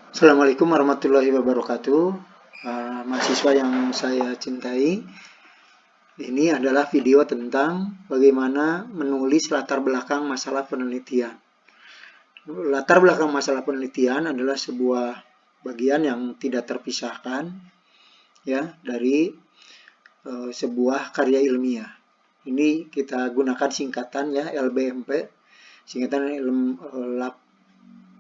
Assalamualaikum warahmatullahi wabarakatuh. Mahasiswa yang saya cintai, ini adalah video tentang bagaimana menulis latar belakang masalah penelitian. Latar belakang masalah penelitian adalah sebuah bagian yang tidak terpisahkan ya dari sebuah karya ilmiah. Ini kita gunakan singkatan ya LBMP, singkatan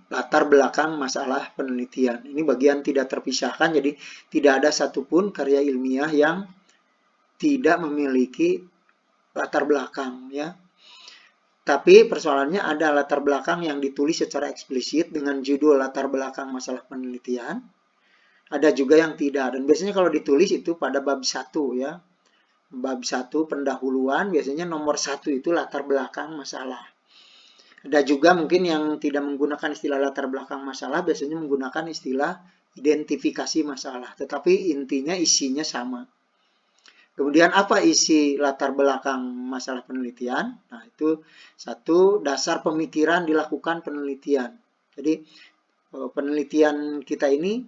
latar belakang masalah penelitian. Ini bagian tidak terpisahkan, jadi tidak ada satupun karya ilmiah yang tidak memiliki latar belakang ya. Tapi persoalannya ada latar belakang yang ditulis secara eksplisit dengan judul latar belakang masalah penelitian. Ada juga yang tidak. Dan biasanya kalau ditulis itu pada bab 1 ya. Bab 1 pendahuluan, biasanya nomor 1 itu latar belakang masalah. Ada juga mungkin yang tidak menggunakan istilah latar belakang masalah, biasanya menggunakan istilah identifikasi masalah. Tetapi intinya isinya sama. Kemudian apa isi latar belakang masalah penelitian? Nah, itu satu, dasar pemikiran dilakukan penelitian. Jadi penelitian kita ini,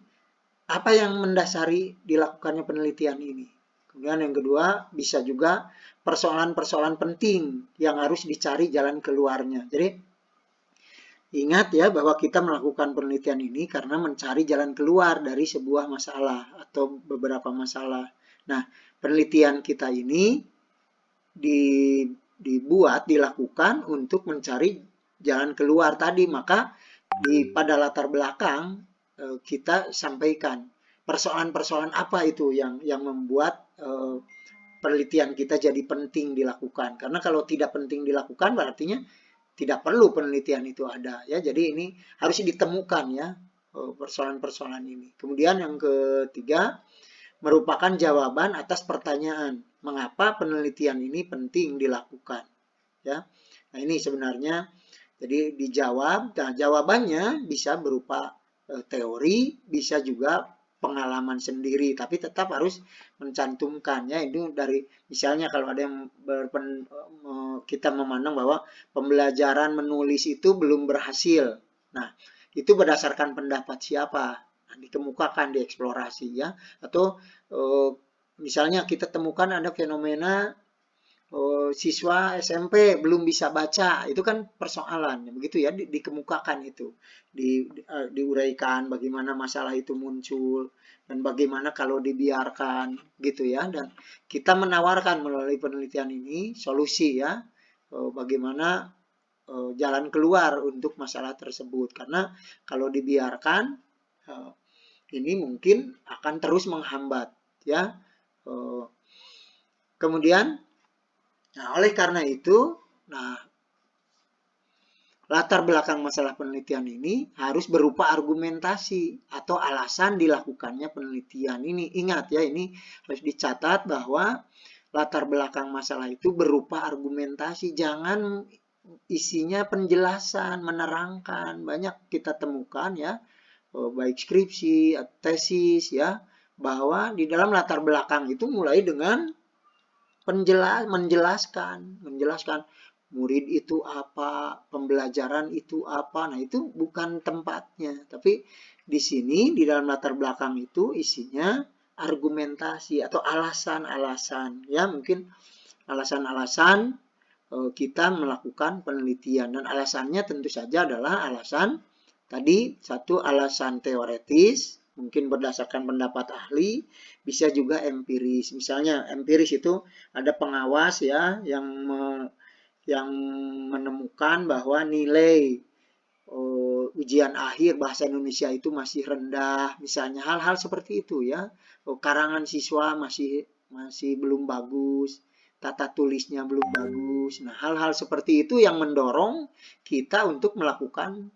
apa yang mendasari dilakukannya penelitian ini? Kemudian yang kedua, bisa juga persoalan-persoalan penting yang harus dicari jalan keluarnya. Jadi ingat ya bahwa kita melakukan penelitian ini karena mencari jalan keluar dari sebuah masalah atau beberapa masalah. Nah, penelitian kita ini dilakukan untuk mencari jalan keluar tadi. Maka pada latar belakang kita sampaikan persoalan-persoalan apa itu yang membuat penelitian kita jadi penting dilakukan. Karena kalau tidak penting dilakukan berarti tidak perlu penelitian itu ada ya. Jadi ini harus ditemukan ya persoalan-persoalan ini. Kemudian yang ketiga, merupakan jawaban atas pertanyaan mengapa penelitian ini penting dilakukan ya. Nah, ini sebenarnya jadi dijawab. Nah, jawabannya bisa berupa teori, bisa juga pengalaman sendiri, tapi tetap harus mencantumkan ya. Itu dari misalnya kalau ada yang kita memandang bahwa pembelajaran menulis itu belum berhasil. Nah, itu berdasarkan pendapat siapa? Nah, dikemukakan, dieksplorasi ya. Atau misalnya kita temukan ada fenomena siswa SMP belum bisa baca, itu kan persoalan, begitu ya, dikemukakan itu, diuraikan bagaimana masalah itu muncul dan bagaimana kalau dibiarkan, gitu ya. Dan kita menawarkan melalui penelitian ini solusi ya, bagaimana jalan keluar untuk masalah tersebut. Karena kalau dibiarkan ini mungkin akan terus menghambat ya. Kemudian oleh karena itu, latar belakang masalah penelitian ini harus berupa argumentasi atau alasan dilakukannya penelitian ini. Ingat ya, ini harus dicatat bahwa latar belakang masalah itu berupa argumentasi, jangan isinya penjelasan, menerangkan. Banyak kita temukan ya, baik skripsi, tesis ya, bahwa di dalam latar belakang itu mulai dengan menjelaskan murid itu apa, pembelajaran itu apa. Nah, itu bukan tempatnya. Tapi di sini di dalam latar belakang itu isinya argumentasi atau alasan-alasan ya, mungkin alasan-alasan kita melakukan penelitian. Dan alasannya tentu saja adalah alasan tadi, satu, alasan teoretis, mungkin berdasarkan pendapat ahli, bisa juga empiris. Misalnya empiris itu ada pengawas ya yang menemukan bahwa nilai ujian akhir bahasa Indonesia itu masih rendah, misalnya hal-hal seperti itu ya. Karangan siswa masih belum bagus, tata tulisnya belum bagus. Nah, hal-hal seperti itu yang mendorong kita untuk melakukan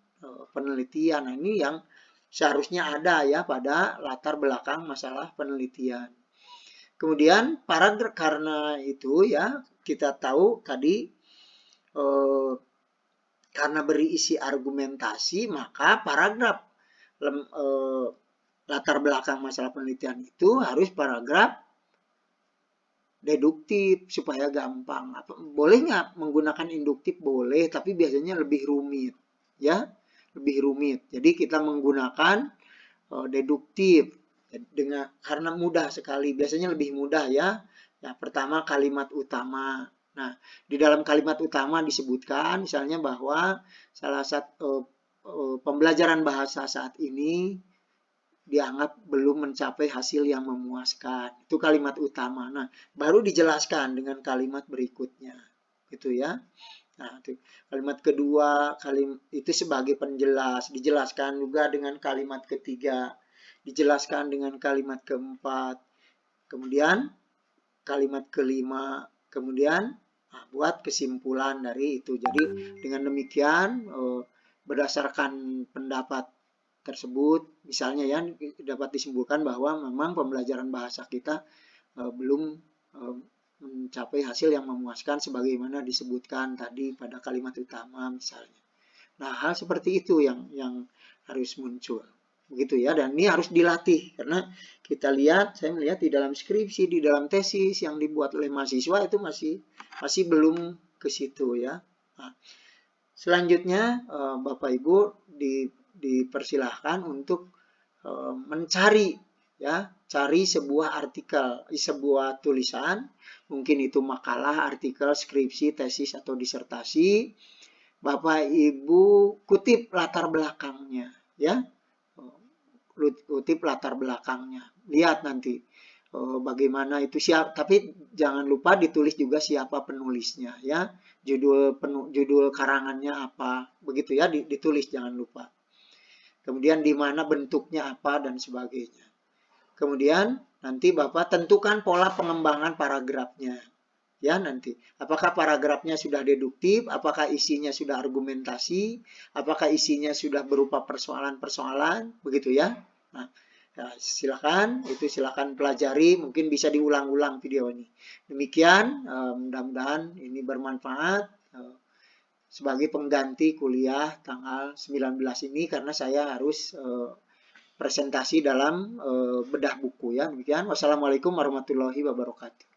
penelitian. Nah, ini yang seharusnya ada ya pada latar belakang masalah penelitian. Kemudian paragraf, karena itu ya kita tahu tadi karena berisi argumentasi, maka paragraf latar belakang masalah penelitian itu harus paragraf deduktif supaya gampang. Boleh nggak menggunakan induktif? Boleh, tapi biasanya lebih rumit ya, lebih rumit. Jadi kita menggunakan deduktif karena mudah sekali, biasanya lebih mudah ya. Nah, pertama kalimat utama. Nah, di dalam kalimat utama disebutkan misalnya bahwa salah satu pembelajaran bahasa saat ini dianggap belum mencapai hasil yang memuaskan. Itu kalimat utama. Nah, baru dijelaskan dengan kalimat berikutnya. Gitu ya. Nah, itu kalimat kedua, itu sebagai penjelas, dijelaskan juga dengan kalimat ketiga, dijelaskan dengan kalimat keempat, kemudian kalimat kelima, kemudian buat kesimpulan dari itu. Jadi dengan demikian berdasarkan pendapat tersebut, misalnya ya dapat disimpulkan bahwa memang pembelajaran bahasa kita belum mencapai hasil yang memuaskan sebagaimana disebutkan tadi pada kalimat utama misalnya. Nah, hal seperti itu yang harus muncul. Begitu ya, dan ini harus dilatih karena kita lihat, saya melihat di dalam skripsi, di dalam tesis yang dibuat oleh mahasiswa itu masih belum ke situ ya. Nah, selanjutnya Bapak Ibu dipersilahkan untuk mencari ya, cari sebuah artikel, sebuah tulisan, mungkin itu makalah, artikel, skripsi, tesis atau disertasi. Bapak Ibu kutip latar belakangnya ya. Kutip latar belakangnya. Lihat nanti bagaimana itu tapi jangan lupa ditulis juga siapa penulisnya ya. Judul karangannya apa, begitu ya, ditulis jangan lupa. Kemudian di mana bentuknya apa dan sebagainya. Kemudian nanti Bapak tentukan pola pengembangan paragrafnya. Ya, nanti apakah paragrafnya sudah deduktif, apakah isinya sudah argumentasi, apakah isinya sudah berupa persoalan-persoalan, begitu ya. Nah, ya, silakan pelajari, mungkin bisa diulang-ulang video ini. Demikian, mudah-mudahan ini bermanfaat sebagai pengganti kuliah tanggal 19 ini karena saya harus presentasi dalam bedah buku ya. Demikian, wassalamualaikum warahmatullahi wabarakatuh.